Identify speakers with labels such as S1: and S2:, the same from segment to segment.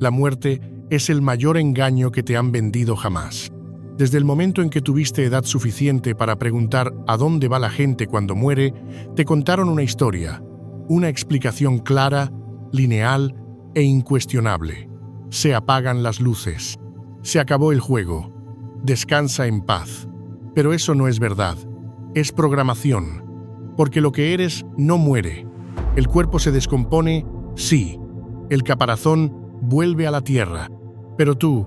S1: La muerte es el mayor engaño que te han vendido jamás. Desde el momento en que tuviste edad suficiente para preguntar a dónde va la gente cuando muere, te contaron una historia, una explicación clara, lineal e incuestionable. Se apagan las luces. Se acabó el juego. Descansa en paz. Pero eso no es verdad. Es programación. Porque lo que eres no muere. El cuerpo se descompone, sí. El caparazón vuelve a la tierra. Pero tú,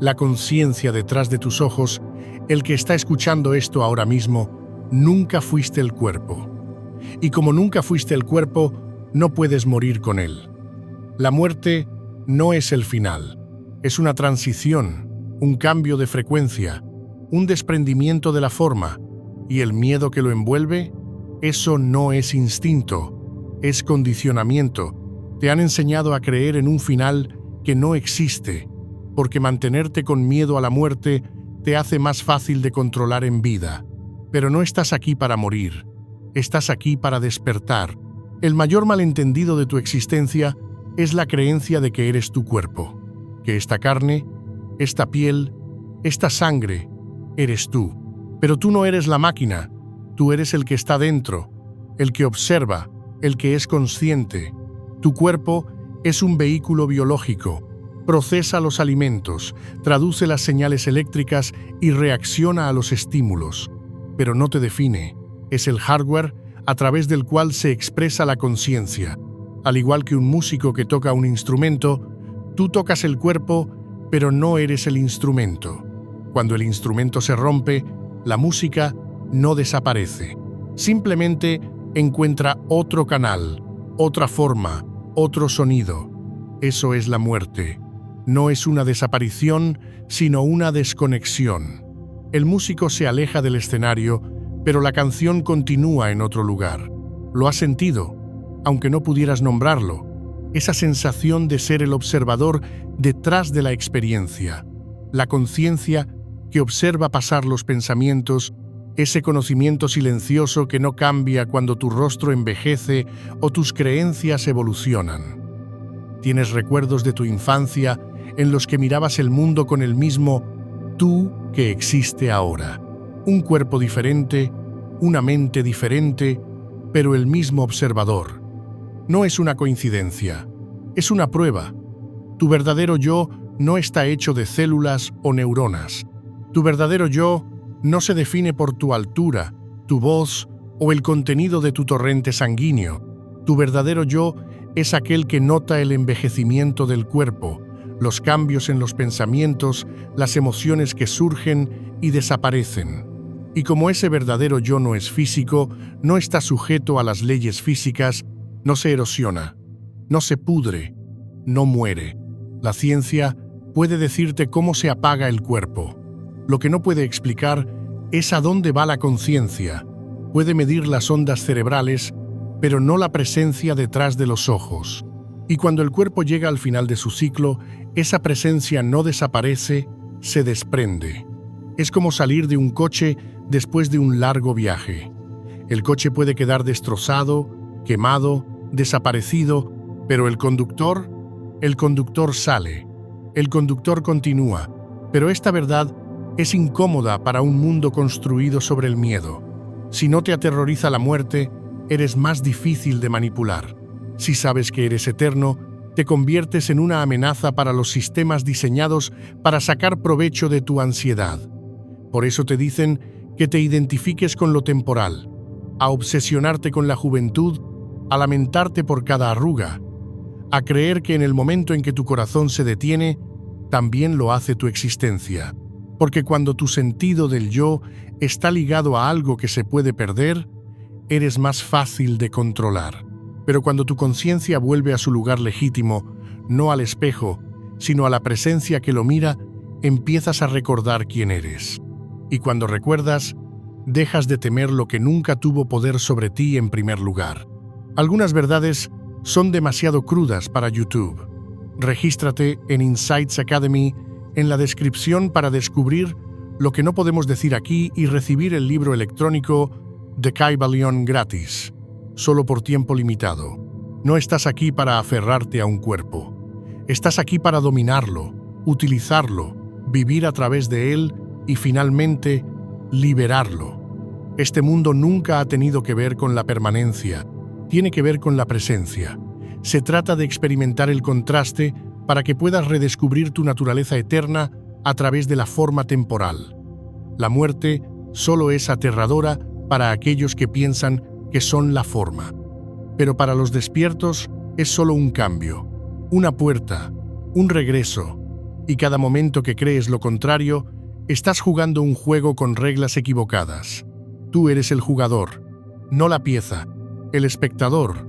S1: la conciencia detrás de tus ojos, el que está escuchando esto ahora mismo, nunca fuiste el cuerpo. Y como nunca fuiste el cuerpo, no puedes morir con él. La muerte no es el final. Es una transición, un cambio de frecuencia, un desprendimiento de la forma. Y el miedo que lo envuelve, eso no es instinto, es condicionamiento. Te han enseñado a creer en un final que no existe, porque mantenerte con miedo a la muerte te hace más fácil de controlar en vida. Pero no estás aquí para morir, estás aquí para despertar. El mayor malentendido de tu existencia es la creencia de que eres tu cuerpo, que esta carne, esta piel, esta sangre, eres tú. Pero tú no eres la máquina, tú eres el que está dentro, el que observa, el que es consciente. Tu cuerpo es un vehículo biológico. Procesa los alimentos, traduce las señales eléctricas y reacciona a los estímulos. Pero no te define. Es el hardware a través del cual se expresa la conciencia. Al igual que un músico que toca un instrumento, tú tocas el cuerpo, pero no eres el instrumento. Cuando el instrumento se rompe, la música no desaparece. Simplemente encuentra otro canal, otra forma, otro sonido. Eso es la muerte. No es una desaparición, sino una desconexión. El músico se aleja del escenario, pero la canción continúa en otro lugar. Lo has sentido, aunque no pudieras nombrarlo. Esa sensación de ser el observador detrás de la experiencia. La conciencia que observa pasar los pensamientos, ese conocimiento silencioso que no cambia cuando tu rostro envejece o tus creencias evolucionan. Tienes recuerdos de tu infancia en los que mirabas el mundo con el mismo tú que existe ahora. Un cuerpo diferente, una mente diferente, pero el mismo observador. No es una coincidencia, es una prueba. Tu verdadero yo no está hecho de células o neuronas. Tu verdadero yo no se define por tu altura, tu voz o el contenido de tu torrente sanguíneo. Tu verdadero yo es aquel que nota el envejecimiento del cuerpo, los cambios en los pensamientos, las emociones que surgen y desaparecen. Y como ese verdadero yo no es físico, no está sujeto a las leyes físicas, no se erosiona, no se pudre, no muere. La ciencia puede decirte cómo se apaga el cuerpo. Lo que no puede explicar es a dónde va la conciencia. Puede medir las ondas cerebrales, pero no la presencia detrás de los ojos. Y cuando el cuerpo llega al final de su ciclo, esa presencia no desaparece, se desprende. Es como salir de un coche después de un largo viaje. El coche puede quedar destrozado, quemado, desaparecido, pero el conductor sale. El conductor continúa, pero esta verdad es incómoda para un mundo construido sobre el miedo. Si no te aterroriza la muerte, eres más difícil de manipular. Si sabes que eres eterno, te conviertes en una amenaza para los sistemas diseñados para sacar provecho de tu ansiedad. Por eso te dicen que te identifiques con lo temporal, a obsesionarte con la juventud, a lamentarte por cada arruga, a creer que en el momento en que tu corazón se detiene, también lo hace tu existencia. Porque cuando tu sentido del yo está ligado a algo que se puede perder, eres más fácil de controlar. Pero cuando tu conciencia vuelve a su lugar legítimo, no al espejo, sino a la presencia que lo mira, empiezas a recordar quién eres. Y cuando recuerdas, dejas de temer lo que nunca tuvo poder sobre ti en primer lugar. Algunas verdades son demasiado crudas para YouTube. Regístrate en Insights Academy en la descripción para descubrir lo que no podemos decir aquí y recibir el libro electrónico The Kybalion gratis, solo por tiempo limitado. No estás aquí para aferrarte a un cuerpo. Estás aquí para dominarlo, utilizarlo, vivir a través de él y finalmente liberarlo. Este mundo nunca ha tenido que ver con la permanencia, tiene que ver con la presencia. Se trata de experimentar el contraste para que puedas redescubrir tu naturaleza eterna a través de la forma temporal. La muerte solo es aterradora para aquellos que piensan que son la forma. Pero para los despiertos es solo un cambio, una puerta, un regreso, y cada momento que crees lo contrario, estás jugando un juego con reglas equivocadas. Tú eres el jugador, no la pieza, el espectador,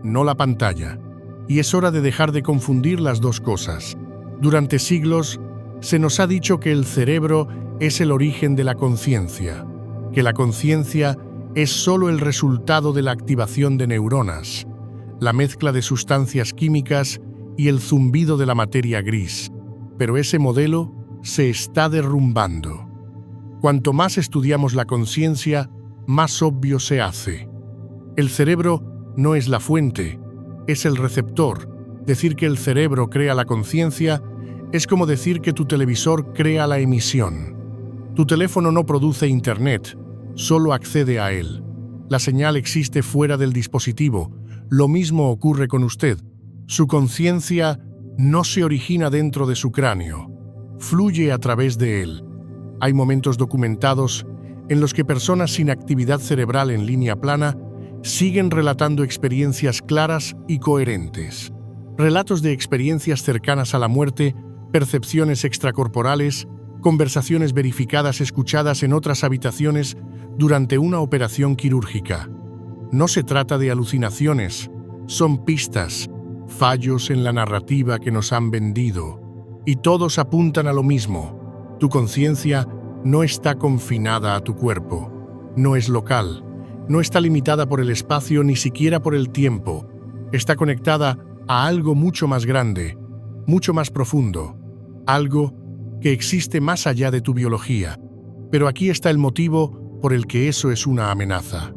S1: no la pantalla. Y es hora de dejar de confundir las dos cosas. Durante siglos, se nos ha dicho que el cerebro es el origen de la conciencia, que la conciencia es solo el resultado de la activación de neuronas, la mezcla de sustancias químicas y el zumbido de la materia gris. Pero ese modelo se está derrumbando. Cuanto más estudiamos la conciencia, más obvio se hace. El cerebro no es la fuente, es el receptor. Decir que el cerebro crea la conciencia es como decir que tu televisor crea la emisión. Tu teléfono no produce internet, solo accede a él. La señal existe fuera del dispositivo. Lo mismo ocurre con usted. Su conciencia no se origina dentro de su cráneo, fluye a través de él. Hay momentos documentados en los que personas sin actividad cerebral en línea plana siguen relatando experiencias claras y coherentes. Relatos de experiencias cercanas a la muerte, percepciones extracorporales, conversaciones verificadas escuchadas en otras habitaciones durante una operación quirúrgica. No se trata de alucinaciones, son pistas, fallos en la narrativa que nos han vendido, y todos apuntan a lo mismo. Tu conciencia no está confinada a tu cuerpo, no es local, no está limitada por el espacio ni siquiera por el tiempo, está conectada a algo mucho más grande, mucho más profundo, algo que existe más allá de tu biología. Pero aquí está el motivo por el que eso es una amenaza.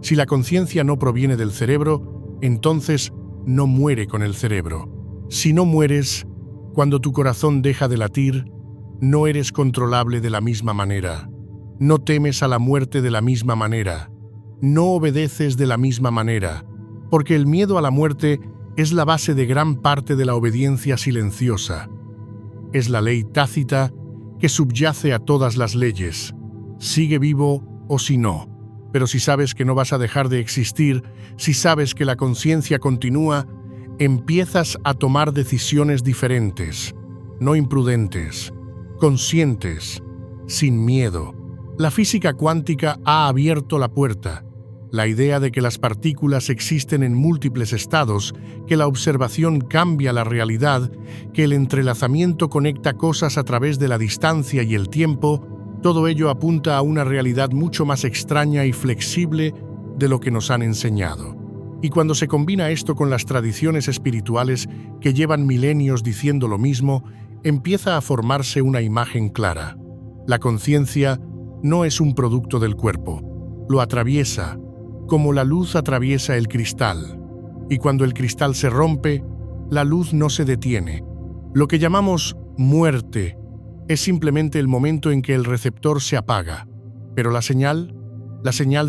S1: Si la conciencia no proviene del cerebro, entonces no muere con el cerebro. Si no mueres, cuando tu corazón deja de latir, no eres controlable de la misma manera. No temes a la muerte de la misma manera. No obedeces de la misma manera, porque el miedo a la muerte es la base de gran parte de la obediencia silenciosa. Es la ley tácita que subyace a todas las leyes. Sigue vivo o si no. Pero si sabes que no vas a dejar de existir, si sabes que la conciencia continúa, empiezas a tomar decisiones diferentes, no imprudentes, conscientes, sin miedo. La física cuántica ha abierto la puerta. La idea de que las partículas existen en múltiples estados, que la observación cambia la realidad, que el entrelazamiento conecta cosas a través de la distancia y el tiempo, todo ello apunta a una realidad mucho más extraña y flexible de lo que nos han enseñado. Y cuando se combina esto con las tradiciones espirituales que llevan milenios diciendo lo mismo, empieza a formarse una imagen clara. La conciencia no es un producto del cuerpo, lo atraviesa, como la luz atraviesa el cristal. Y cuando el cristal se rompe, la luz no se detiene. Lo que llamamos muerte es simplemente el momento en que el receptor se apaga, pero la señal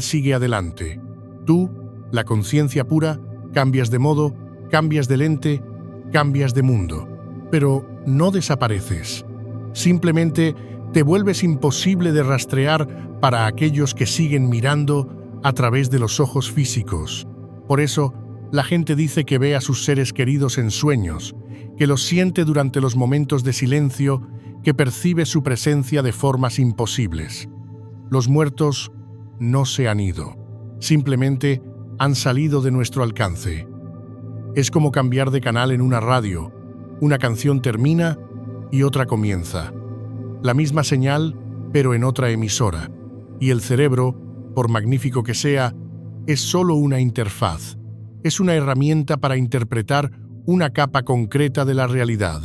S1: sigue adelante. Tú, la conciencia pura, cambias de modo, cambias de lente, cambias de mundo, pero no desapareces. Simplemente te vuelves imposible de rastrear para aquellos que siguen mirando a través de los ojos físicos. Por eso, la gente dice que ve a sus seres queridos en sueños, que los siente durante los momentos de silencio, que percibe su presencia de formas imposibles. Los muertos no se han ido, simplemente han salido de nuestro alcance. Es como cambiar de canal en una radio. Una canción termina y otra comienza. La misma señal, pero en otra emisora. Y el cerebro, por magnífico que sea, es solo una interfaz. Es una herramienta para interpretar una capa concreta de la realidad.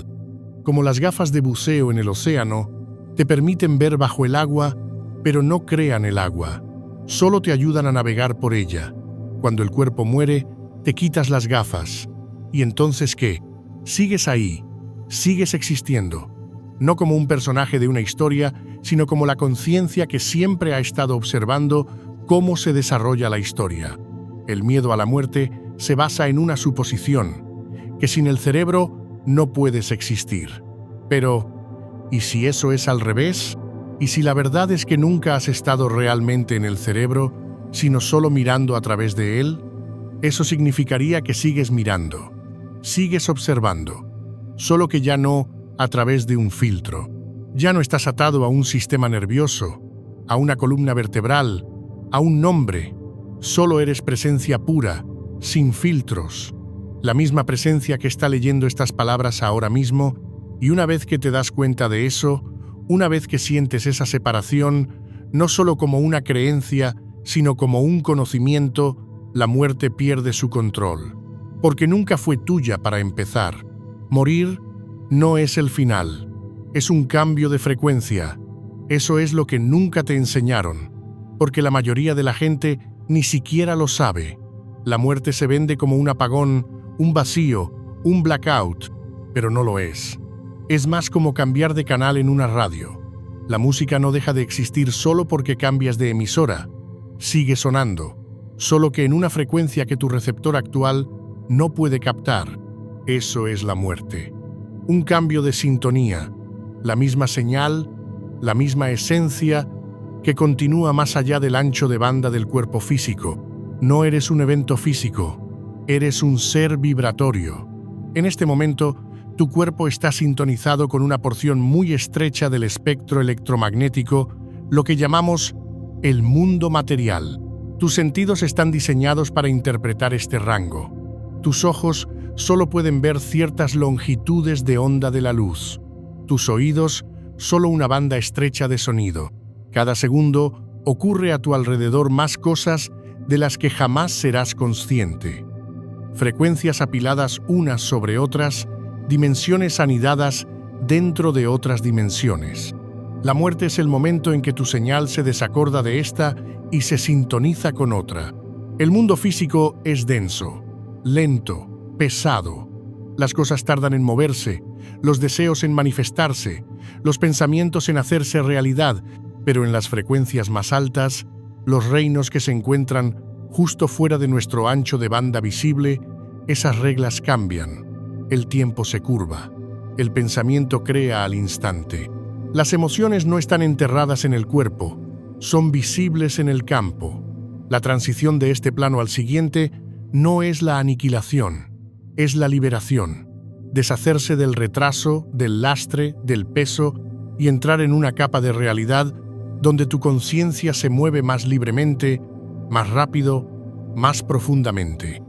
S1: Como las gafas de buceo en el océano, te permiten ver bajo el agua, pero no crean el agua. Solo te ayudan a navegar por ella. Cuando el cuerpo muere, te quitas las gafas. ¿Y entonces qué? Sigues ahí, sigues existiendo, no como un personaje de una historia, sino como la conciencia que siempre ha estado observando cómo se desarrolla la historia. El miedo a la muerte se basa en una suposición, que sin el cerebro no puedes existir. Pero, ¿y si eso es al revés? ¿Y si la verdad es que nunca has estado realmente en el cerebro, sino solo mirando a través de él? Eso significaría que sigues mirando, sigues observando, solo que ya no a través de un filtro. Ya no estás atado a un sistema nervioso, a una columna vertebral, a un nombre. Solo eres presencia pura, sin filtros. La misma presencia que está leyendo estas palabras ahora mismo, y una vez que te das cuenta de eso, una vez que sientes esa separación, no solo como una creencia, sino como un conocimiento, la muerte pierde su control. Porque nunca fue tuya para empezar. Morir no es el final, es un cambio de frecuencia. Eso es lo que nunca te enseñaron, porque la mayoría de la gente ni siquiera lo sabe. La muerte se vende como un apagón, un vacío, un blackout, pero no lo es. Es más como cambiar de canal en una radio. La música no deja de existir solo porque cambias de emisora. Sigue sonando, solo que en una frecuencia que tu receptor actual no puede captar. Eso es la muerte. Un cambio de sintonía, la misma señal, la misma esencia que continúa más allá del ancho de banda del cuerpo físico. No eres un evento físico, eres un ser vibratorio. En este momento, tu cuerpo está sintonizado con una porción muy estrecha del espectro electromagnético, lo que llamamos el mundo material. Tus sentidos están diseñados para interpretar este rango. Tus ojos solo pueden ver ciertas longitudes de onda de la luz. Tus oídos, solo una banda estrecha de sonido. Cada segundo ocurre a tu alrededor más cosas de las que jamás serás consciente. Frecuencias apiladas unas sobre otras, dimensiones anidadas dentro de otras dimensiones. La muerte es el momento en que tu señal se desacorda de esta y se sintoniza con otra. El mundo físico es denso, lento, pesado. Las cosas tardan en moverse, los deseos en manifestarse, los pensamientos en hacerse realidad, pero en las frecuencias más altas, los reinos que se encuentran justo fuera de nuestro ancho de banda visible, esas reglas cambian. El tiempo se curva. El pensamiento crea al instante. Las emociones no están enterradas en el cuerpo, son visibles en el campo. La transición de este plano al siguiente no es la aniquilación, es la liberación. Deshacerse del retraso, del lastre, del peso y entrar en una capa de realidad donde tu conciencia se mueve más libremente, más rápido, más profundamente.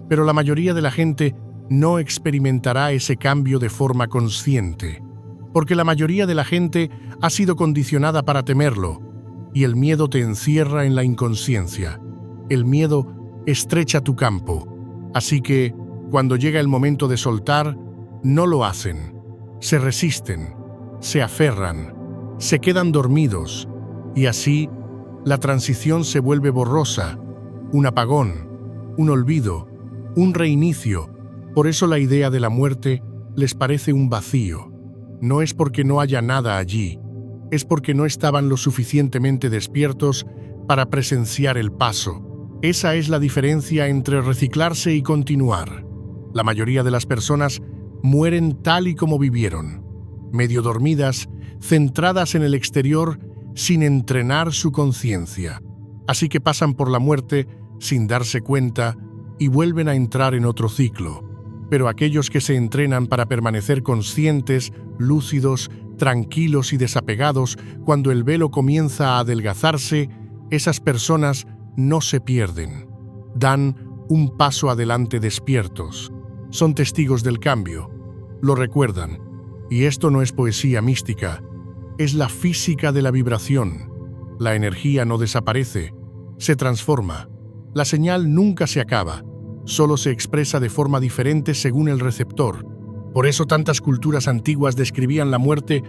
S1: Pero la mayoría de la gente no experimentará ese cambio de forma consciente, porque la mayoría de la gente ha sido condicionada para temerlo, y el miedo te encierra en la inconsciencia. El miedo estrecha tu campo, así que, cuando llega el momento de soltar, no lo hacen. Se resisten, se aferran, se quedan dormidos, y así, la transición se vuelve borrosa, un apagón, un olvido, un reinicio. Por eso la idea de la muerte les parece un vacío. No es porque no haya nada allí, es porque no estaban lo suficientemente despiertos para presenciar el paso. Esa es la diferencia entre reciclarse y continuar. La mayoría de las personas mueren tal y como vivieron, medio dormidas, centradas en el exterior, sin entrenar su conciencia. Así que pasan por la muerte sin darse cuenta y vuelven a entrar en otro ciclo. Pero aquellos que se entrenan para permanecer conscientes, lúcidos, tranquilos y desapegados, cuando el velo comienza a adelgazarse, esas personas no se pierden. Dan un paso adelante despiertos. Son testigos del cambio. Lo recuerdan. Y esto no es poesía mística. Es la física de la vibración. La energía no desaparece. Se transforma. La señal nunca se acaba. Solo se expresa de forma diferente según el receptor. Por eso tantas culturas antiguas describían la muerte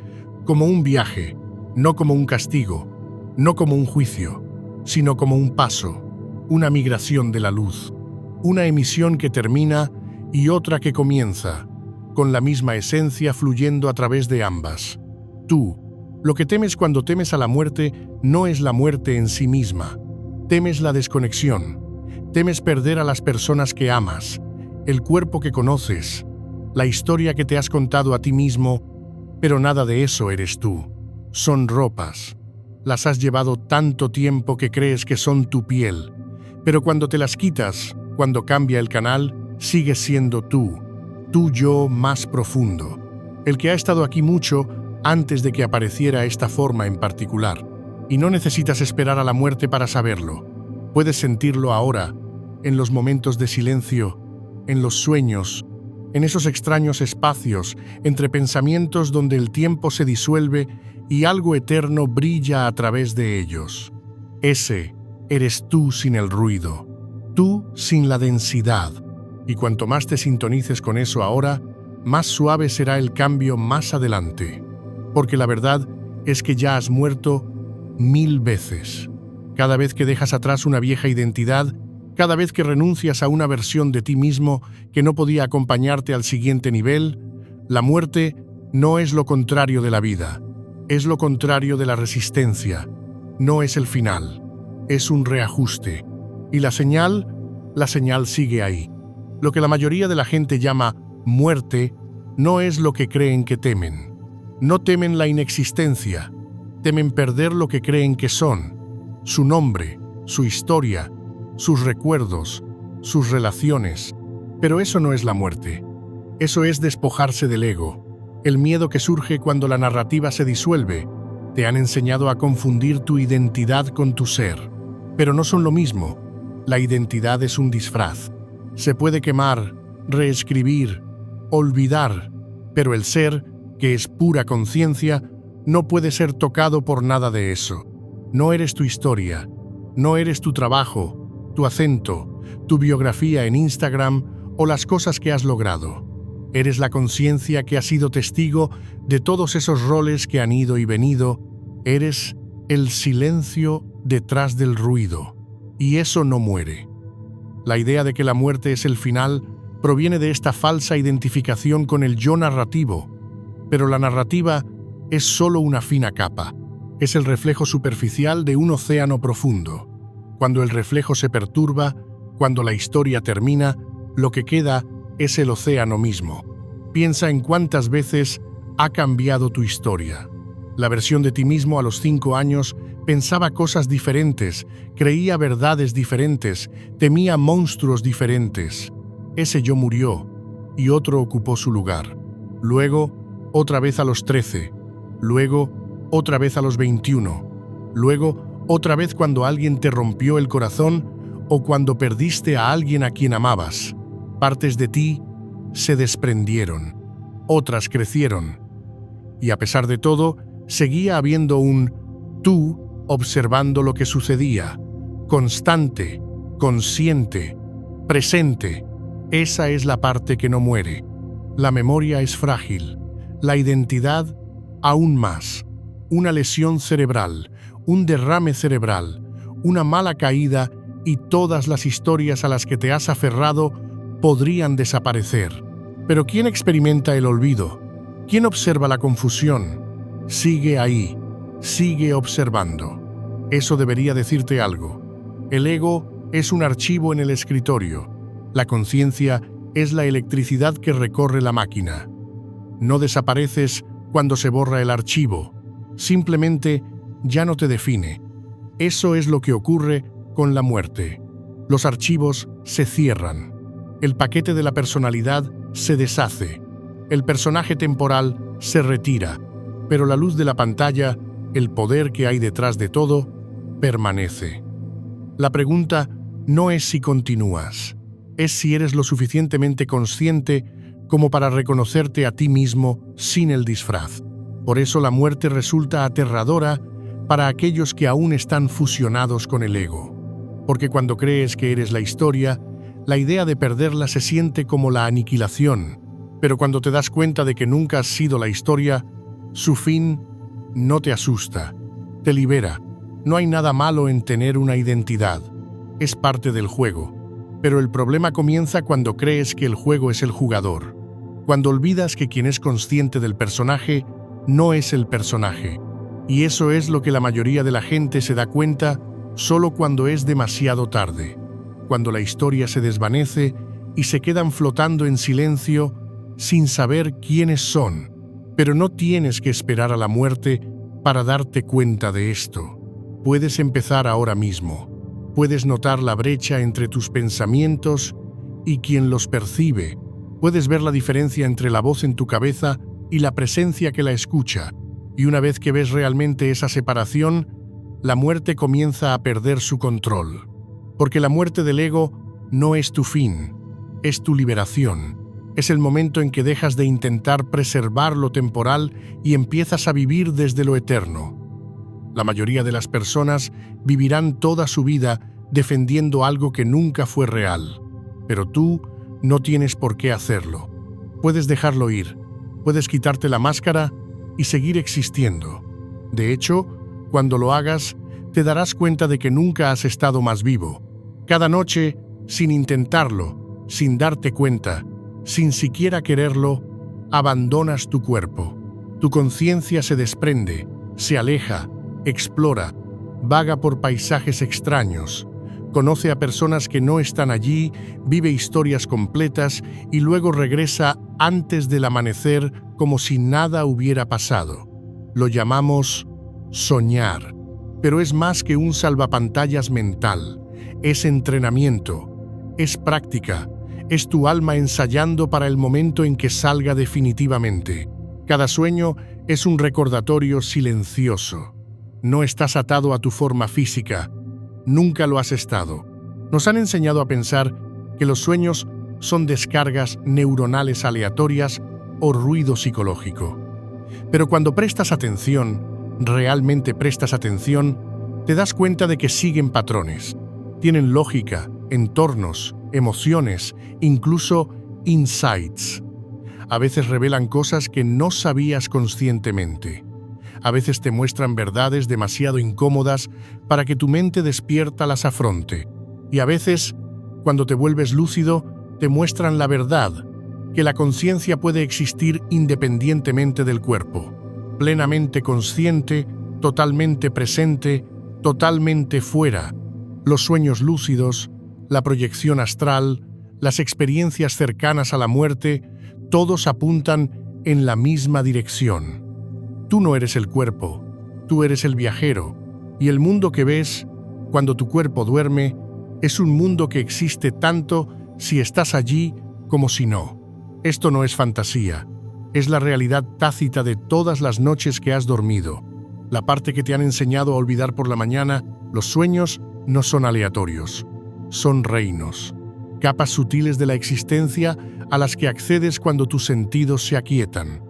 S1: como un viaje, no como un castigo, no como un juicio, sino como un paso, una migración de la luz, una emisión que termina y otra que comienza, con la misma esencia fluyendo a través de ambas. Tú, lo que temes cuando temes a la muerte no es la muerte en sí misma. Temes la desconexión. Temes perder a las personas que amas, el cuerpo que conoces, la historia que te has contado a ti mismo, pero nada de eso eres tú. Son ropas. Las has llevado tanto tiempo que crees que son tu piel, pero cuando te las quitas, cuando cambia el canal, sigues siendo tú, tu yo más profundo, el que ha estado aquí mucho antes de que apareciera esta forma en particular. Y no necesitas esperar a la muerte para saberlo. Puedes sentirlo ahora, en los momentos de silencio, en los sueños, en esos extraños espacios entre pensamientos donde el tiempo se disuelve y algo eterno brilla a través de ellos. Ese eres tú sin el ruido, tú sin la densidad. Y cuanto más te sintonices con eso ahora, más suave será el cambio más adelante. Porque la verdad es que ya has muerto 1000 veces. Cada vez que dejas atrás una vieja identidad, cada vez que renuncias a una versión de ti mismo que no podía acompañarte al siguiente nivel, la muerte no es lo contrario de la vida, es lo contrario de la resistencia, no es el final, es un reajuste. Y la señal sigue ahí. Lo que la mayoría de la gente llama muerte no es lo que creen que temen. No temen la inexistencia, temen perder lo que creen que son, su nombre, su historia, sus recuerdos, sus relaciones. Pero eso no es la muerte. Eso es despojarse del ego, el miedo que surge cuando la narrativa se disuelve. Te han enseñado a confundir tu identidad con tu ser. Pero no son lo mismo. La identidad es un disfraz. Se puede quemar, reescribir, olvidar, pero el ser, que es pura conciencia, no puede ser tocado por nada de eso. No eres tu historia, no eres tu trabajo, tu acento, tu biografía en Instagram o las cosas que has logrado. Eres la conciencia que ha sido testigo de todos esos roles que han ido y venido. Eres el silencio detrás del ruido. Y eso no muere. La idea de que la muerte es el final proviene de esta falsa identificación con el yo narrativo. Pero la narrativa es solo una fina capa. Es el reflejo superficial de un océano profundo. Cuando el reflejo se perturba, cuando la historia termina, lo que queda es el océano mismo. Piensa en cuántas veces ha cambiado tu historia. La versión de ti mismo a los 5 años pensaba cosas diferentes, creía verdades diferentes, temía monstruos diferentes. Ese yo murió y otro ocupó su lugar. Luego, otra vez a los 13. Luego, otra vez a los 21. Luego, otra vez cuando alguien te rompió el corazón o cuando perdiste a alguien a quien amabas. Partes de ti se desprendieron, otras crecieron. Y a pesar de todo, seguía habiendo un tú observando lo que sucedía, constante, consciente, presente. Esa es la parte que no muere. La memoria es frágil, la identidad aún más. Una lesión cerebral, un derrame cerebral, una mala caída y todas las historias a las que te has aferrado podrían desaparecer. Pero ¿quién experimenta el olvido? ¿Quién observa la confusión? Sigue ahí, sigue observando. Eso debería decirte algo. El ego es un archivo en el escritorio. La conciencia es la electricidad que recorre la máquina. No desapareces cuando se borra el archivo. Simplemente ya no te define. Eso es lo que ocurre con la muerte. Los archivos se cierran. El paquete de la personalidad se deshace. El personaje temporal se retira. Pero la luz de la pantalla, el poder que hay detrás de todo, permanece. La pregunta no es si continúas, es si eres lo suficientemente consciente como para reconocerte a ti mismo sin el disfraz. Por eso la muerte resulta aterradora para aquellos que aún están fusionados con el ego. Porque cuando crees que eres la historia, la idea de perderla se siente como la aniquilación. Pero cuando te das cuenta de que nunca has sido la historia, su fin no te asusta, te libera. No hay nada malo en tener una identidad. Es parte del juego. Pero el problema comienza cuando crees que el juego es el jugador. cuando olvidas que quien es consciente del personaje no es el personaje. Y eso es lo que la mayoría de la gente se da cuenta solo cuando es demasiado tarde, cuando la historia se desvanece y se quedan flotando en silencio sin saber quiénes son. Pero no tienes que esperar a la muerte para darte cuenta de esto. Puedes empezar ahora mismo. Puedes notar la brecha entre tus pensamientos y quien los percibe. Puedes ver la diferencia entre la voz en tu cabeza y la presencia que la escucha. Y una vez que ves realmente esa separación, la muerte comienza a perder su control. Porque la muerte del ego no es tu fin, es tu liberación. Es el momento en que dejas de intentar preservar lo temporal y empiezas a vivir desde lo eterno. La mayoría de las personas vivirán toda su vida defendiendo algo que nunca fue real. Pero tú no tienes por qué hacerlo. Puedes dejarlo ir, puedes quitarte la máscara y seguir existiendo. De hecho, cuando lo hagas, te darás cuenta de que nunca has estado más vivo. Cada noche, sin intentarlo, sin darte cuenta, sin siquiera quererlo, abandonas tu cuerpo. Tu conciencia se desprende, se aleja, explora, vaga por paisajes extraños, conoce a personas que no están allí, vive historias completas y luego regresa antes del amanecer como si nada hubiera pasado. Lo llamamos soñar, pero es más que un salvapantallas mental, es entrenamiento, es práctica, es tu alma ensayando para el momento en que salga definitivamente. Cada sueño es un recordatorio silencioso. No estás atado a tu forma física, nunca lo has estado. Nos han enseñado a pensar que los sueños son descargas neuronales aleatorias o ruido psicológico. Pero cuando prestas atención, realmente prestas atención, te das cuenta de que siguen patrones. Tienen lógica, entornos, emociones, incluso insights. A veces revelan cosas que no sabías conscientemente. A veces te muestran verdades demasiado incómodas para que tu mente despierta las afronte. Y a veces, cuando te vuelves lúcido, te muestran la verdad, que la conciencia puede existir independientemente del cuerpo, plenamente consciente, totalmente presente, totalmente fuera. Los sueños lúcidos, la proyección astral, las experiencias cercanas a la muerte, todos apuntan en la misma dirección. Tú no eres el cuerpo, tú eres el viajero, y el mundo que ves, cuando tu cuerpo duerme, es un mundo que existe tanto si estás allí como si no. Esto no es fantasía, es la realidad tácita de todas las noches que has dormido. La parte que te han enseñado a olvidar por la mañana, los sueños no son aleatorios, son reinos, capas sutiles de la existencia a las que accedes cuando tus sentidos se aquietan.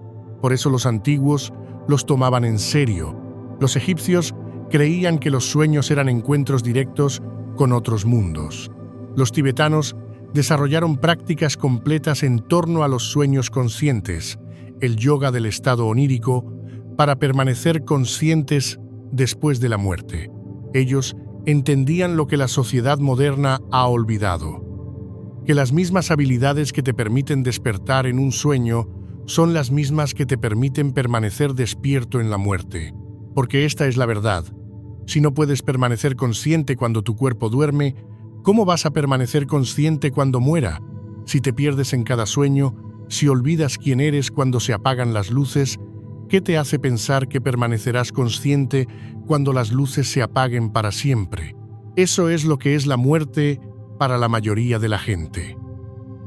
S1: Por eso los antiguos los tomaban en serio. Los egipcios creían que los sueños eran encuentros directos con otros mundos. Los tibetanos desarrollaron prácticas completas en torno a los sueños conscientes, el yoga del estado onírico, para permanecer conscientes después de la muerte. Ellos entendían lo que la sociedad moderna ha olvidado, que las mismas habilidades que te permiten despertar en un sueño son las mismas que te permiten permanecer despierto en la muerte. Porque esta es la verdad. Si no puedes permanecer consciente cuando tu cuerpo duerme, ¿cómo vas a permanecer consciente cuando muera? Si te pierdes en cada sueño, si olvidas quién eres cuando se apagan las luces, ¿qué te hace pensar que permanecerás consciente cuando las luces se apaguen para siempre? Eso es lo que es la muerte para la mayoría de la gente.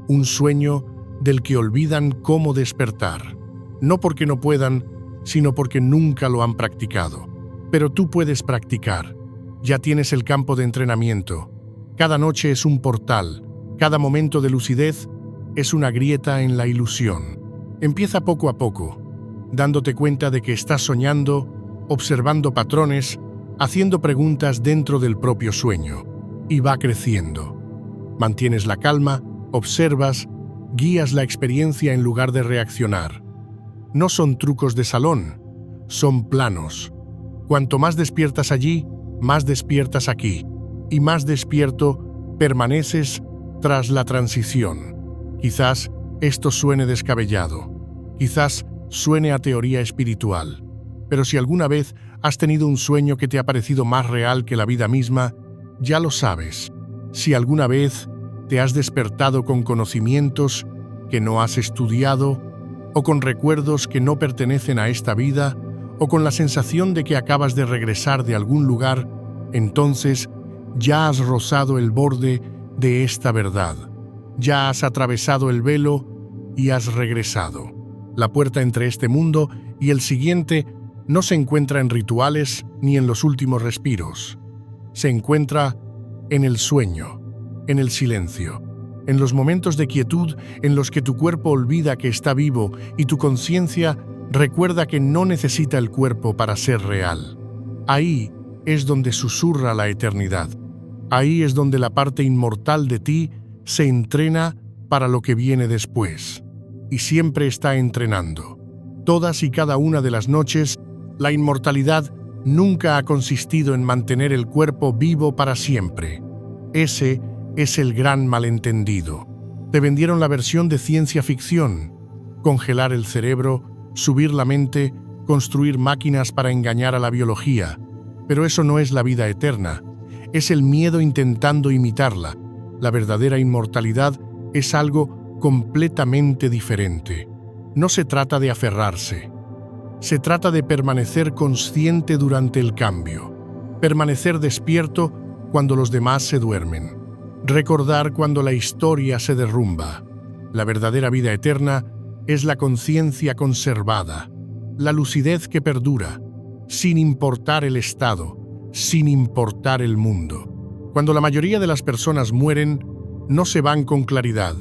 S1: Un sueño del que olvidan cómo despertar. No porque no puedan, sino porque nunca lo han practicado. Pero tú puedes practicar. Ya tienes el campo de entrenamiento. Cada noche es un portal. Cada momento de lucidez es una grieta en la ilusión. Empieza poco a poco, dándote cuenta de que estás soñando, observando patrones, haciendo preguntas dentro del propio sueño. Y va creciendo. Mantienes la calma, observas, guías la experiencia en lugar de reaccionar. No son trucos de salón, son planos. Cuanto más despiertas allí, más despiertas aquí. Y más despierto permaneces tras la transición. Quizás Esto suene descabellado, quizás suene a teoría espiritual, pero si alguna vez has tenido un sueño que te ha parecido más real que la vida misma, ya lo sabes. Si alguna vez te has despertado con conocimientos que no has estudiado, o con recuerdos que no pertenecen a esta vida, o con la sensación de que acabas de regresar de algún lugar, entonces ya has rozado el borde de esta verdad. Ya has atravesado el velo y has regresado. La puerta entre este mundo y el siguiente no se encuentra en rituales ni en los últimos respiros. Se encuentra en el sueño, en el silencio, en los momentos de quietud en los que tu cuerpo olvida que está vivo y tu conciencia recuerda que no necesita el cuerpo para ser real. Ahí es donde susurra la eternidad. Ahí es donde la parte inmortal de ti se entrena para lo que viene después. Y siempre está entrenando. Todas y cada una de las noches, la inmortalidad nunca ha consistido en mantener el cuerpo vivo para siempre. Ese es el gran malentendido. Te vendieron la versión de ciencia ficción: congelar el cerebro, subir la mente, construir máquinas para engañar a la biología. Pero eso no es la vida eterna. Es el miedo intentando imitarla. La verdadera inmortalidad es algo completamente diferente. No se trata de aferrarse. Se trata de permanecer consciente durante el cambio. Permanecer despierto cuando los demás se duermen. Recordar cuando la historia se derrumba. La verdadera vida eterna es la conciencia conservada, la lucidez que perdura, sin importar el estado, sin importar el mundo. Cuando la mayoría de las personas mueren, no se van con claridad,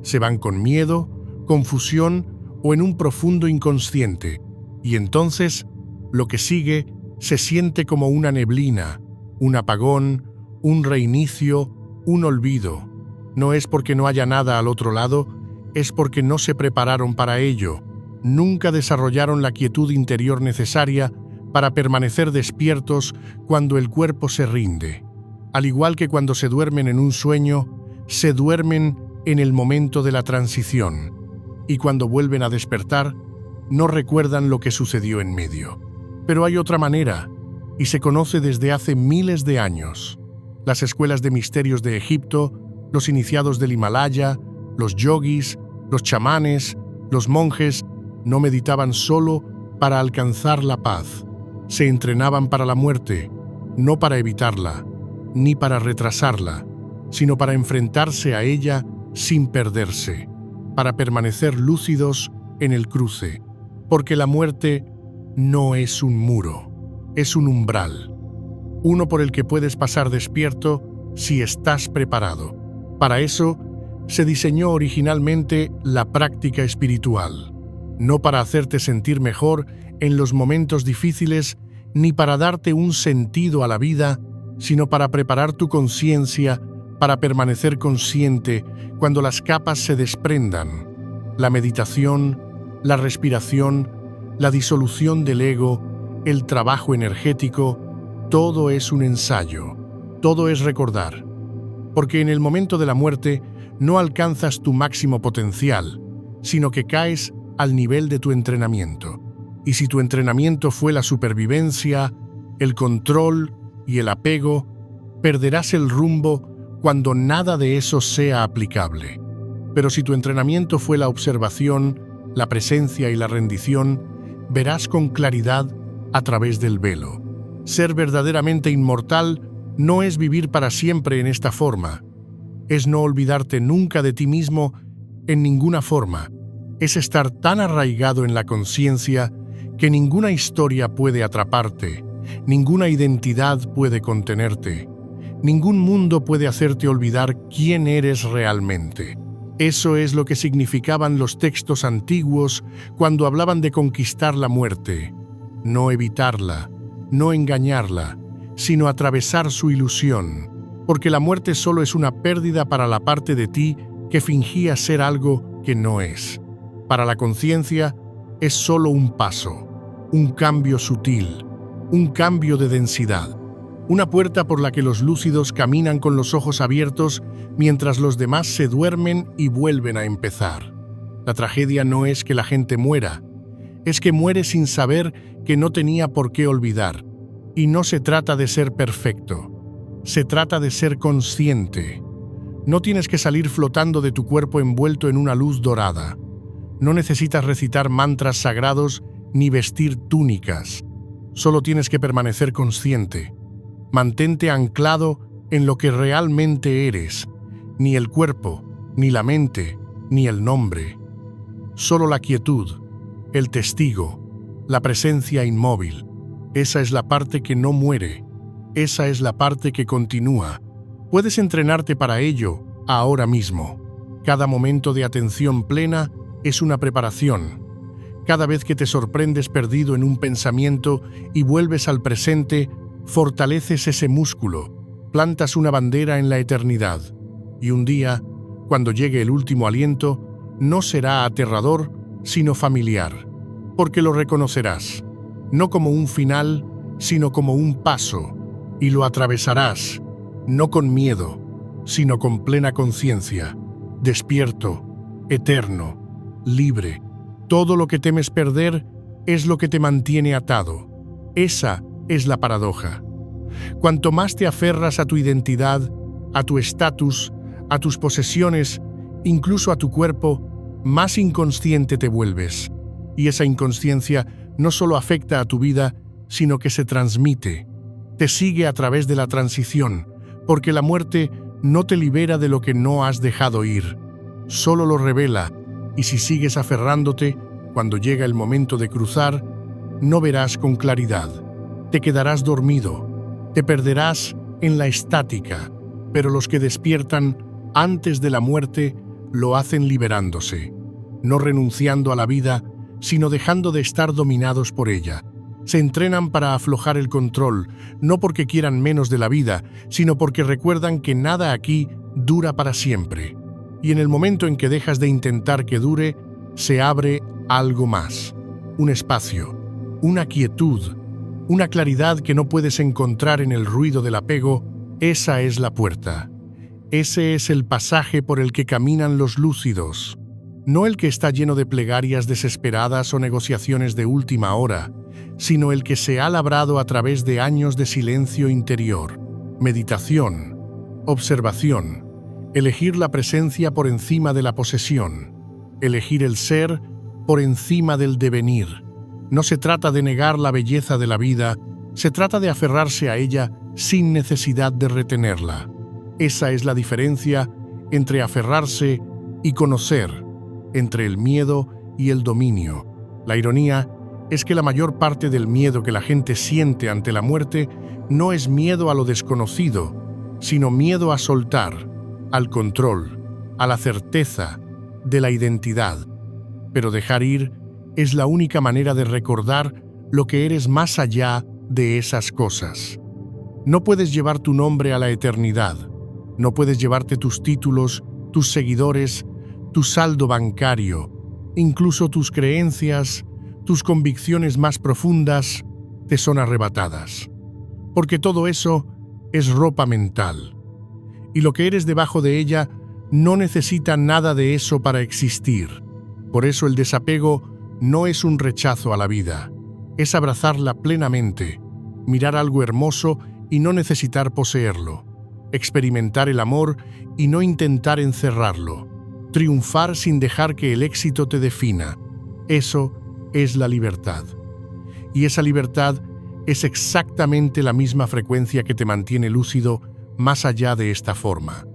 S1: se van con miedo, confusión o en un profundo inconsciente, y entonces lo que sigue se siente como una neblina, un apagón, un reinicio, un olvido. No es porque no haya nada al otro lado, es porque no se prepararon para ello. Nunca desarrollaron la quietud interior necesaria para permanecer despiertos cuando el cuerpo se rinde. Al igual que cuando se duermen en un sueño, se duermen en el momento de la transición. Y cuando vuelven a despertar, no recuerdan lo que sucedió en medio. Pero hay otra manera, y se conoce desde hace miles de años. Las escuelas de misterios de Egipto, los iniciados del Himalaya, los yogis, los chamanes, los monjes, no meditaban solo para alcanzar la paz. Se entrenaban para la muerte, no para evitarla, ni para retrasarla, sino para enfrentarse a ella sin perderse, para permanecer lúcidos en el cruce, porque la muerte no es un muro, es un umbral, uno por el que puedes pasar despierto si estás preparado. Para eso se diseñó originalmente la práctica espiritual, no para hacerte sentir mejor en los momentos difíciles ni para darte un sentido a la vida, sino para preparar tu conciencia para permanecer consciente cuando las capas se desprendan. La meditación, la respiración, la disolución del ego, el trabajo energético, todo es un ensayo, todo es recordar. Porque en el momento de la muerte no alcanzas tu máximo potencial, sino que caes al nivel de tu entrenamiento. Y si tu entrenamiento fue la supervivencia, el control y el apego, perderás el rumbo cuando nada de eso sea aplicable. Pero si tu entrenamiento fue la observación, la presencia y la rendición, verás con claridad a través del velo. Ser verdaderamente inmortal no es vivir para siempre en esta forma. Es no olvidarte nunca de ti mismo en ninguna forma. Es estar tan arraigado en la conciencia que ninguna historia puede atraparte, ninguna identidad puede contenerte, ningún mundo puede hacerte olvidar quién eres realmente. Eso es lo que significaban los textos antiguos cuando hablaban de conquistar la muerte, no evitarla, no engañarla, sino atravesar su ilusión, porque la muerte solo es una pérdida para la parte de ti que fingía ser algo que no es. Para la conciencia es solo un paso, un cambio sutil, un cambio de densidad, una puerta por la que los lúcidos caminan con los ojos abiertos mientras los demás se duermen y vuelven a empezar. La tragedia no es que la gente muera, es que muere sin saber que no tenía por qué olvidar. Y no se trata de ser perfecto, se trata de ser consciente. No tienes que salir flotando de tu cuerpo envuelto en una luz dorada. No necesitas recitar mantras sagrados ni vestir túnicas. Solo tienes que permanecer consciente. Mantente anclado en lo que realmente eres, ni el cuerpo, ni la mente, ni el nombre. Solo la quietud, el testigo, la presencia inmóvil. Esa es la parte que no muere, esa es la parte que continúa. Puedes entrenarte para ello ahora mismo. Cada momento de atención plena es una preparación. Cada vez que te sorprendes perdido en un pensamiento y vuelves al presente, fortaleces ese músculo, plantas una bandera en la eternidad. Y un día, cuando llegue el último aliento, no será aterrador, sino familiar, porque lo reconocerás, no como un final, sino como un paso, y lo atravesarás, no con miedo, sino con plena conciencia, despierto, eterno, libre. Todo lo que temes perder es lo que te mantiene atado. Esa es la paradoja. Cuanto más te aferras a tu identidad, a tu estatus, a tus posesiones, incluso a tu cuerpo, más inconsciente te vuelves. Y esa inconsciencia no solo afecta a tu vida, sino que se transmite. Te sigue a través de la transición, porque la muerte no te libera de lo que no has dejado ir. Solo lo revela, y si sigues aferrándote, cuando llega el momento de cruzar, no verás con claridad. Te quedarás dormido, te perderás en la estática, pero los que despiertan antes de la muerte lo hacen liberándose, no renunciando a la vida, sino dejando de estar dominados por ella. Se entrenan para aflojar el control, no porque quieran menos de la vida, sino porque recuerdan que nada aquí dura para siempre. Y en el momento en que dejas de intentar que dure, se abre algo más, un espacio, una quietud, una claridad que no puedes encontrar en el ruido del apego. Esa es la puerta. Ese es el pasaje por el que caminan los lúcidos, no el que está lleno de plegarias desesperadas o negociaciones de última hora, sino el que se ha labrado a través de años de silencio interior, meditación, observación, elegir la presencia por encima de la posesión, elegir el ser por encima del devenir. No se trata de negar la belleza de la vida, se trata de aferrarse a ella sin necesidad de retenerla. Esa es la diferencia entre aferrarse y conocer, entre el miedo y el dominio. La ironía es que la mayor parte del miedo que la gente siente ante la muerte no es miedo a lo desconocido, sino miedo a soltar, al control, a la certeza de la identidad. Pero dejar ir es la única manera de recordar lo que eres más allá de esas cosas. No puedes llevar tu nombre a la eternidad. No puedes llevarte tus títulos, tus seguidores, tu saldo bancario, incluso tus creencias, tus convicciones más profundas te son arrebatadas. Porque todo eso es ropa mental. Y lo que eres debajo de ella no necesita nada de eso para existir. Por eso el desapego no es un rechazo a la vida, es abrazarla plenamente, mirar algo hermoso y no necesitar poseerlo, experimentar el amor y no intentar encerrarlo, triunfar sin dejar que el éxito te defina. Eso es la libertad. Y esa libertad es exactamente la misma frecuencia que te mantiene lúcido más allá de esta forma.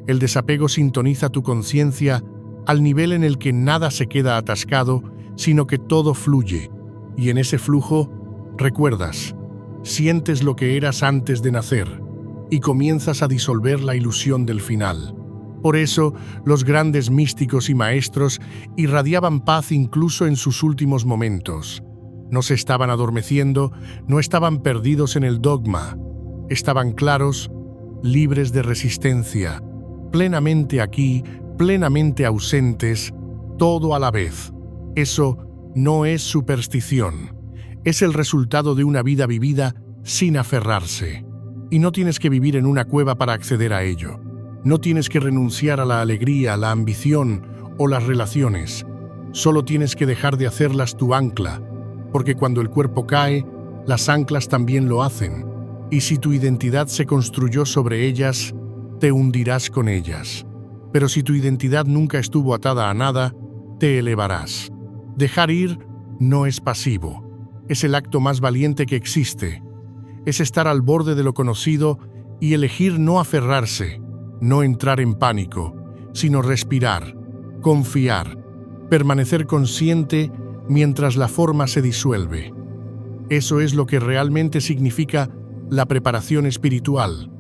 S1: El desapego sintoniza tu conciencia al nivel en el que nada se queda atascado, sino que todo fluye. Y en ese flujo, recuerdas, sientes lo que eras antes de nacer y comienzas a disolver la ilusión del final. Por eso, los grandes místicos y maestros irradiaban paz incluso en sus últimos momentos. No se estaban adormeciendo, no estaban perdidos en el dogma. Estaban claros, libres de resistencia, plenamente aquí, plenamente ausentes, todo a la vez. Eso no es superstición. Es el resultado de una vida vivida sin aferrarse. Y no tienes que vivir en una cueva para acceder a ello. No tienes que renunciar a la alegría, la ambición o las relaciones. Solo tienes que dejar de hacerlas tu ancla, porque cuando el cuerpo cae, las anclas también lo hacen. Y si tu identidad se construyó sobre ellas, te hundirás con ellas. Pero si tu identidad nunca estuvo atada a nada, te elevarás. Dejar ir no es pasivo. Es el acto más valiente que existe. Es estar al borde de lo conocido y elegir no aferrarse, no entrar en pánico, sino respirar, confiar, permanecer consciente mientras la forma se disuelve. Eso es lo que realmente significa la preparación espiritual.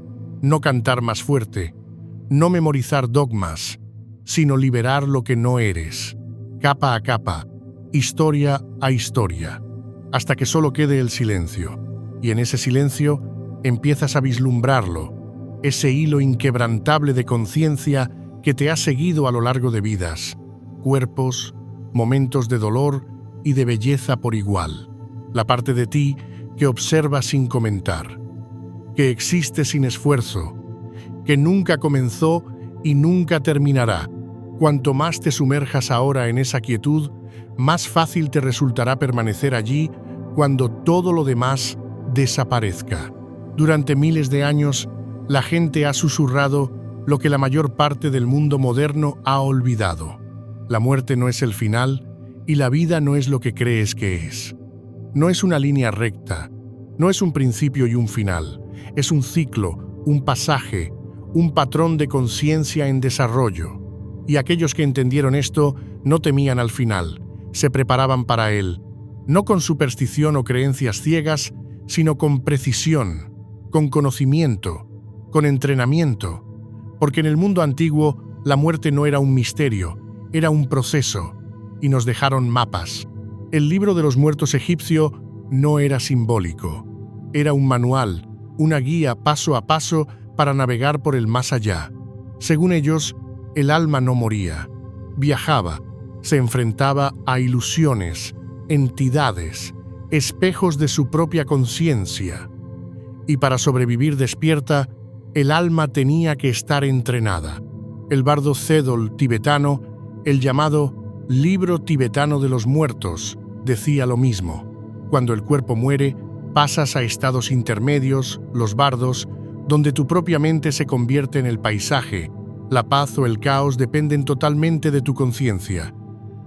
S1: No cantar más fuerte, no memorizar dogmas, sino liberar lo que no eres, capa a capa, historia a historia, hasta que solo quede el silencio. Y en ese silencio empiezas a vislumbrarlo, ese hilo inquebrantable de conciencia que te ha seguido a lo largo de vidas, cuerpos, momentos de dolor y de belleza por igual. La parte de ti que observa sin comentar, que existe sin esfuerzo, que nunca comenzó y nunca terminará. Cuanto más te sumerjas ahora en esa quietud, más fácil te resultará permanecer allí cuando todo lo demás desaparezca. Durante miles de años, la gente ha susurrado lo que la mayor parte del mundo moderno ha olvidado. La muerte no es el final y la vida no es lo que crees que es. No es una línea recta, no es un principio y un final, es un ciclo, un pasaje, un patrón de conciencia en desarrollo. Y aquellos que entendieron esto no temían al final, se preparaban para él, no con superstición o creencias ciegas, sino con precisión, con conocimiento, con entrenamiento, porque en el mundo antiguo la muerte no era un misterio, era un proceso, y nos dejaron mapas. El libro de los muertos egipcio no era simbólico, era un manual, una guía paso a paso para navegar por el más allá. Según ellos, el alma no moría, viajaba, se enfrentaba a ilusiones, entidades, espejos de su propia conciencia. Y para sobrevivir despierta, el alma tenía que estar entrenada. El bardo Cédol tibetano, el llamado Libro tibetano de los muertos, decía lo mismo. Cuando el cuerpo muere, pasas a estados intermedios, los bardos, donde tu propia mente se convierte en el paisaje. La paz o el caos dependen totalmente de tu conciencia.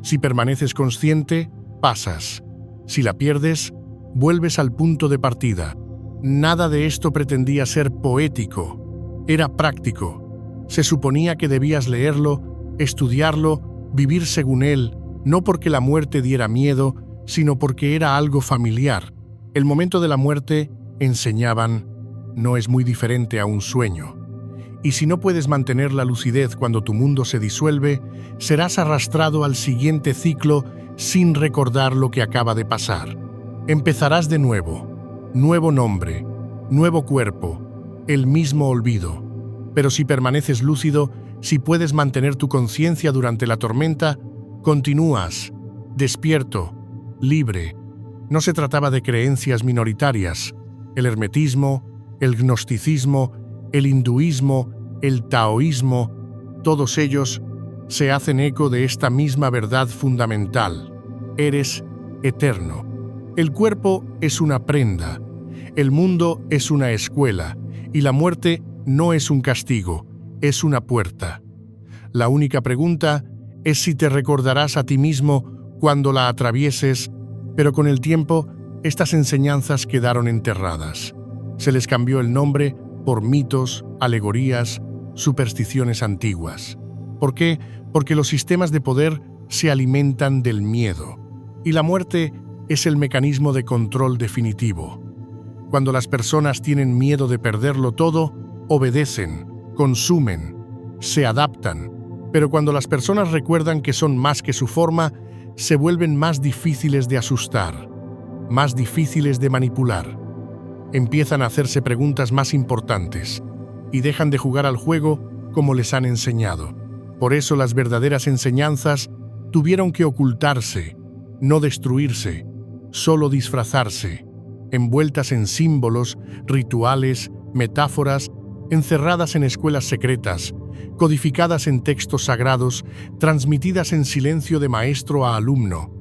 S1: Si permaneces consciente, pasas. Si la pierdes, vuelves al punto de partida. Nada de esto pretendía ser poético, era práctico. Se suponía que debías leerlo, estudiarlo, vivir según él, no porque la muerte diera miedo, sino porque era algo familiar. El momento de la muerte, enseñaban, no es muy diferente a un sueño. Y si no puedes mantener la lucidez cuando tu mundo se disuelve, serás arrastrado al siguiente ciclo sin recordar lo que acaba de pasar. Empezarás de nuevo, nuevo nombre, nuevo cuerpo, el mismo olvido. Pero si permaneces lúcido, si puedes mantener tu conciencia durante la tormenta, continúas, despierto, libre. No se trataba de creencias minoritarias. El hermetismo, el gnosticismo, el hinduismo, el taoísmo, todos ellos se hacen eco de esta misma verdad fundamental. Eres eterno. El cuerpo es una prenda, el mundo es una escuela y la muerte no es un castigo, es una puerta. La única pregunta es si te recordarás a ti mismo cuando la atravieses, pero con el tiempo estas enseñanzas quedaron enterradas. Se les cambió el nombre por mitos, alegorías, supersticiones antiguas. ¿Por qué? Porque los sistemas de poder se alimentan del miedo. Y la muerte es el mecanismo de control definitivo. Cuando las personas tienen miedo de perderlo todo, obedecen, consumen, se adaptan. Pero cuando las personas recuerdan que son más que su forma, se vuelven más difíciles de asustar, más difíciles de manipular. Empiezan a hacerse preguntas más importantes y dejan de jugar al juego como les han enseñado. Por eso las verdaderas enseñanzas tuvieron que ocultarse, no destruirse, solo disfrazarse, envueltas en símbolos, rituales, metáforas, encerradas en escuelas secretas, codificadas en textos sagrados, transmitidas en silencio de maestro a alumno,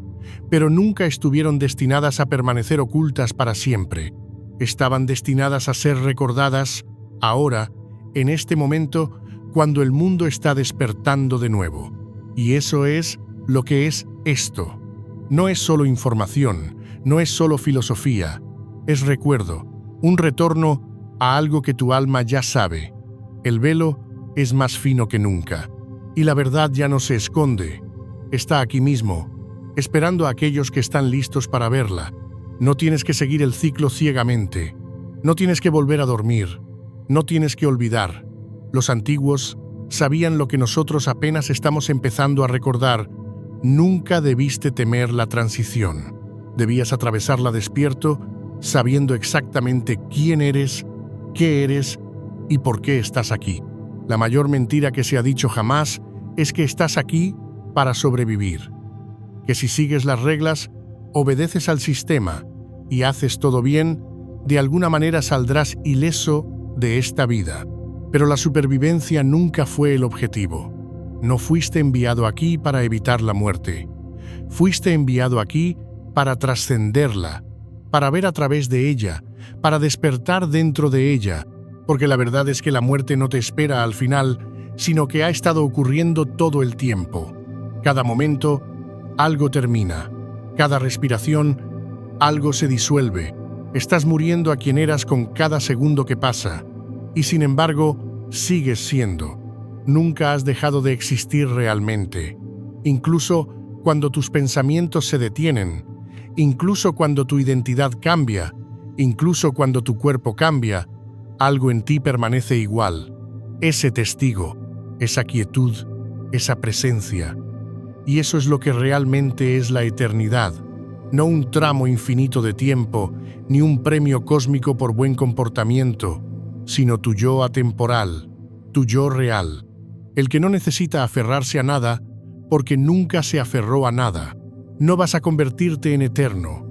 S1: pero nunca estuvieron destinadas a permanecer ocultas para siempre. Estaban destinadas a ser recordadas ahora, en este momento, cuando el mundo está despertando de nuevo. Y eso es lo que es esto. No es solo información, no es solo filosofía, es recuerdo, un retorno a algo que tu alma ya sabe. El velo es más fino que nunca, y la verdad ya no se esconde. Está aquí mismo, esperando a aquellos que están listos para verla. No tienes que seguir el ciclo ciegamente. No tienes que volver a dormir. No tienes que olvidar. Los antiguos sabían lo que nosotros apenas estamos empezando a recordar. Nunca debiste temer la transición. Debías atravesarla despierto, sabiendo exactamente quién eres, qué eres y por qué estás aquí. La mayor mentira que se ha dicho jamás es que estás aquí para sobrevivir. Que si sigues las reglas, obedeces al sistema y haces todo bien, de alguna manera saldrás ileso de esta vida. Pero la supervivencia nunca fue el objetivo. No fuiste enviado aquí para evitar la muerte. Fuiste enviado aquí para trascenderla, para ver a través de ella, para despertar dentro de ella, porque la verdad es que la muerte no te espera al final, sino que ha estado ocurriendo todo el tiempo. Cada momento, algo termina. Cada respiración, algo se disuelve. Estás muriendo a quien eras con cada segundo que pasa. Y sin embargo, sigues siendo. Nunca has dejado de existir realmente. Incluso cuando tus pensamientos se detienen, incluso cuando tu identidad cambia, incluso cuando tu cuerpo cambia, algo en ti permanece igual. Ese testigo, esa quietud, esa presencia. Y eso es lo que realmente es la eternidad. No un tramo infinito de tiempo, ni un premio cósmico por buen comportamiento, sino tu yo atemporal, tu yo real, el que no necesita aferrarse a nada porque nunca se aferró a nada. No vas a convertirte en eterno,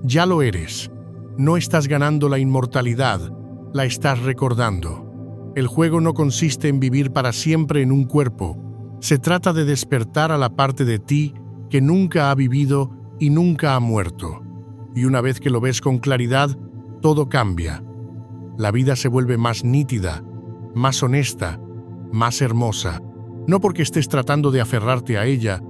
S1: ya lo eres. No estás ganando la inmortalidad, la estás recordando. El juego no consiste en vivir para siempre en un cuerpo, se trata de despertar a la parte de ti que nunca ha vivido y nunca ha muerto. Y una vez que lo ves con claridad, todo cambia. La vida se vuelve más nítida, más honesta, más hermosa. No porque estés tratando de aferrarte a ella,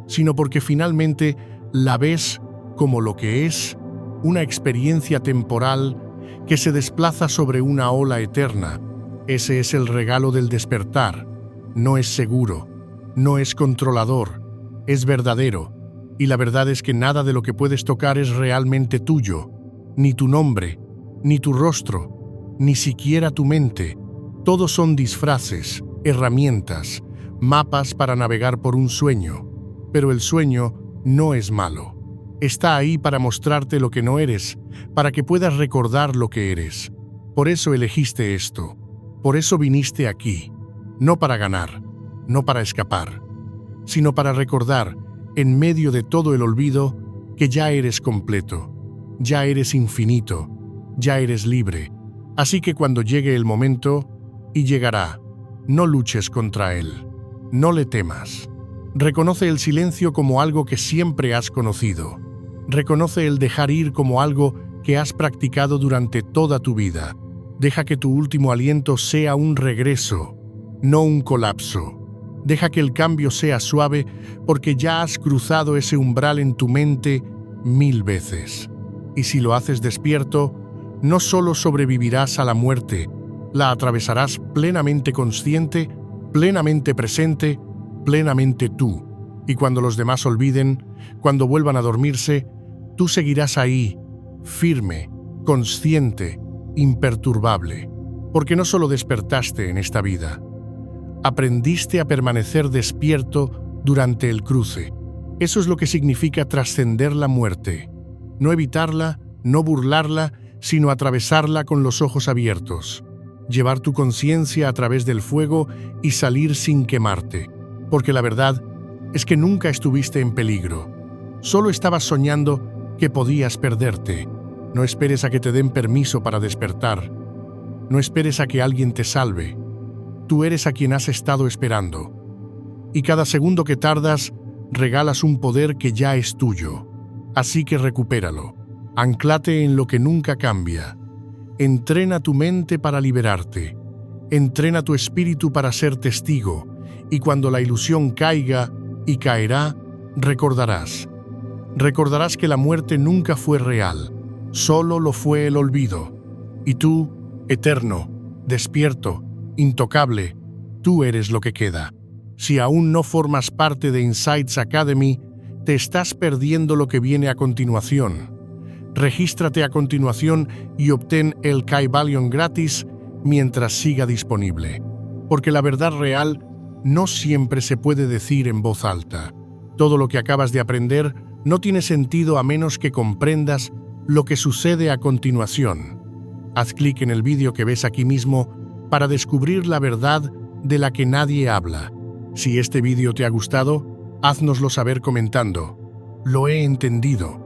S1: sino porque finalmente la ves como lo que es, una experiencia temporal que se desplaza sobre una ola eterna. Ese es el regalo del despertar. No es seguro, no es controlador, es verdadero. Y la verdad es que nada de lo que puedes tocar es realmente tuyo, ni tu nombre, ni tu rostro, ni siquiera tu mente. Todos son disfraces, herramientas, mapas para navegar por un sueño. Pero el sueño no es malo. Está ahí para mostrarte lo que no eres, para que puedas recordar lo que eres. Por eso elegiste esto. Por eso viniste aquí. No para ganar, no para escapar, sino para recordar, en medio de todo el olvido, que ya eres completo, ya eres infinito, ya eres libre. Así que cuando llegue el momento, y llegará, no luches contra él, no le temas. Reconoce el silencio como algo que siempre has conocido. Reconoce el dejar ir como algo que has practicado durante toda tu vida. Deja que tu último aliento sea un regreso, no un colapso. Deja que el cambio sea suave porque ya has cruzado ese umbral en tu mente 1000 veces. Y si lo haces despierto, no solo sobrevivirás a la muerte, la atravesarás plenamente consciente, plenamente presente, plenamente tú. Y cuando los demás olviden, cuando vuelvan a dormirse, tú seguirás ahí, firme, consciente, imperturbable. Porque no solo despertaste en esta vida, aprendiste a permanecer despierto durante el cruce. Eso es lo que significa trascender la muerte. No evitarla, no burlarla, sino atravesarla con los ojos abiertos. Llevar tu conciencia a través del fuego y salir sin quemarte. Porque la verdad es que nunca estuviste en peligro. Solo estabas soñando que podías perderte. No esperes a que te den permiso para despertar. No esperes a que alguien te salve. tú eres a quien has estado esperando. Y cada segundo que tardas, regalas un poder que ya es tuyo. Así que recupéralo. Anclate en lo que nunca cambia. Entrena tu mente para liberarte. Entrena tu espíritu para ser testigo. Y cuando la ilusión caiga, y caerá, recordarás. Recordarás que la muerte nunca fue real. Solo lo fue el olvido. Y tú, eterno, despierto, intocable, tú eres lo que queda. Si aún no formas parte de Insights Academy, te estás perdiendo lo que viene a continuación. Regístrate a continuación y obtén el Kybalion gratis mientras siga disponible. Porque la verdad real no siempre se puede decir en voz alta. Todo lo que acabas de aprender no tiene sentido a menos que comprendas lo que sucede a continuación. Haz clic en el vídeo que ves aquí mismo para descubrir la verdad de la que nadie habla. Si este vídeo te ha gustado, háznoslo saber comentando. Lo he entendido.